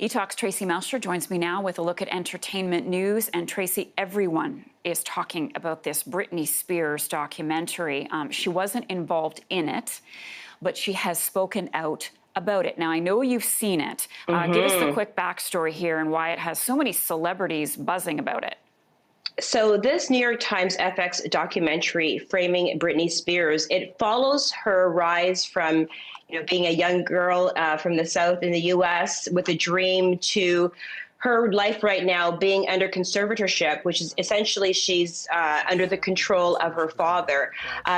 etalk's Traci Melchor joins me now with a look at entertainment news. And Traci, everyone is talking about this Britney Spears documentary. She wasn't involved in it, but she has spoken out about it. Now, I know you've seen it. Give us the quick backstory here and why it has so many celebrities buzzing about it. So this New York Times FX documentary, Framing Britney Spears, it follows her rise from being a young girl from the South in the U.S. with a dream to her life right now being under conservatorship, which is essentially she's under the control of her father.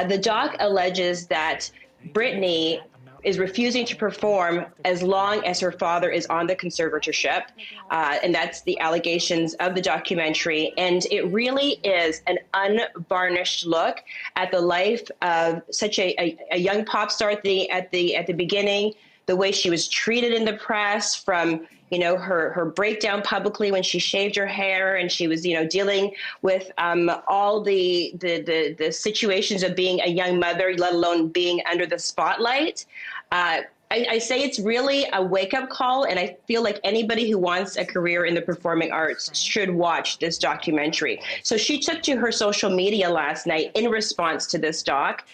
The doc alleges that Britney is refusing to perform as long as her father is on the conservatorship. And that's the allegations of the documentary. And it really is an unvarnished look at the life of such a young pop star at the beginning, the way she was treated in the press, from her breakdown publicly when she shaved her hair and she was dealing with all the situations of being a young mother, let alone being under the spotlight. I say it's really a wake-up call, and I feel like anybody who wants a career in the performing arts should watch this documentary. So she took to her social media last night in response to this doc,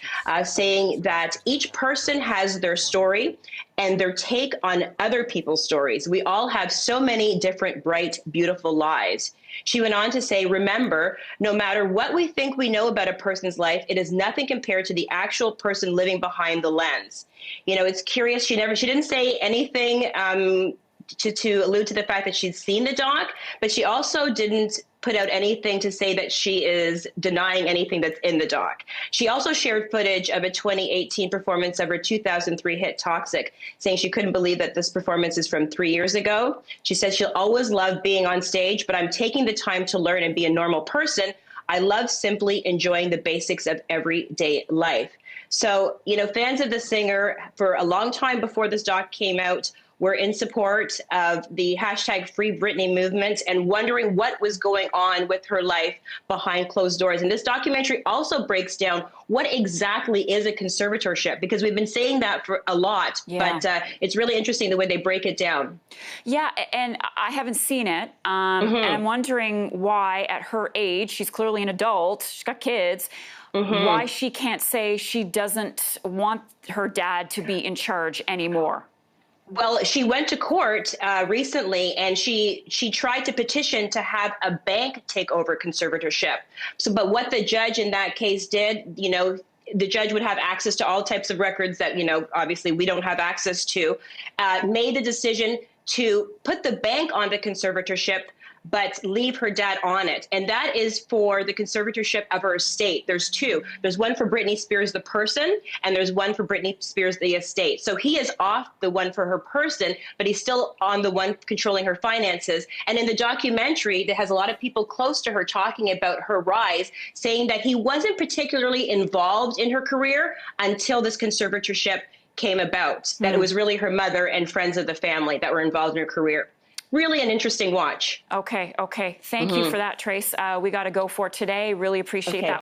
saying that each person has their story and their take on other people's stories. We all have so many different, bright, beautiful lives. She went on to say, remember, no matter what we think we know about a person's life, it is nothing compared to the actual person living behind the lens. It's curious. She didn't say anything to allude to the fact that she'd seen the doc, but she also didn't put out anything to say that she is denying anything that's in the doc. She also shared footage of a 2018 performance of her 2003 hit Toxic, saying she couldn't believe that this performance is from 3 years ago. She said she'll always love being on stage, but I'm taking the time to learn and be a normal person. I love simply enjoying the basics of everyday life. So, fans of the singer for a long time before this doc came out were in support of the hashtag Free Britney movement and wondering what was going on with her life behind closed doors. And this documentary also breaks down what exactly is a conservatorship, because we've been saying that for a lot, but it's really interesting the way they break it down. Yeah, and I haven't seen it, and I'm wondering why at her age, she's clearly an adult, she's got kids, why she can't say she doesn't want her dad to be in charge anymore. Well, she went to court recently, and she tried to petition to have a bank take over conservatorship. But what the judge in that case did, the judge would have access to all types of records that, obviously we don't have access to, made the decision to put the bank on the conservatorship, but leave her dad on it. And that is for the conservatorship of her estate. There's two. There's one for Britney Spears, the person, and there's one for Britney Spears, the estate. So he is off the one for her person, but he's still on the one controlling her finances. And in the documentary, there has a lot of people close to her talking about her rise, saying that he wasn't particularly involved in her career until this conservatorship came about, that it was really her mother and friends of the family that were involved in her career. Really an interesting watch. Okay. Thank you for that, Trace. We got to go for today. Really appreciate that.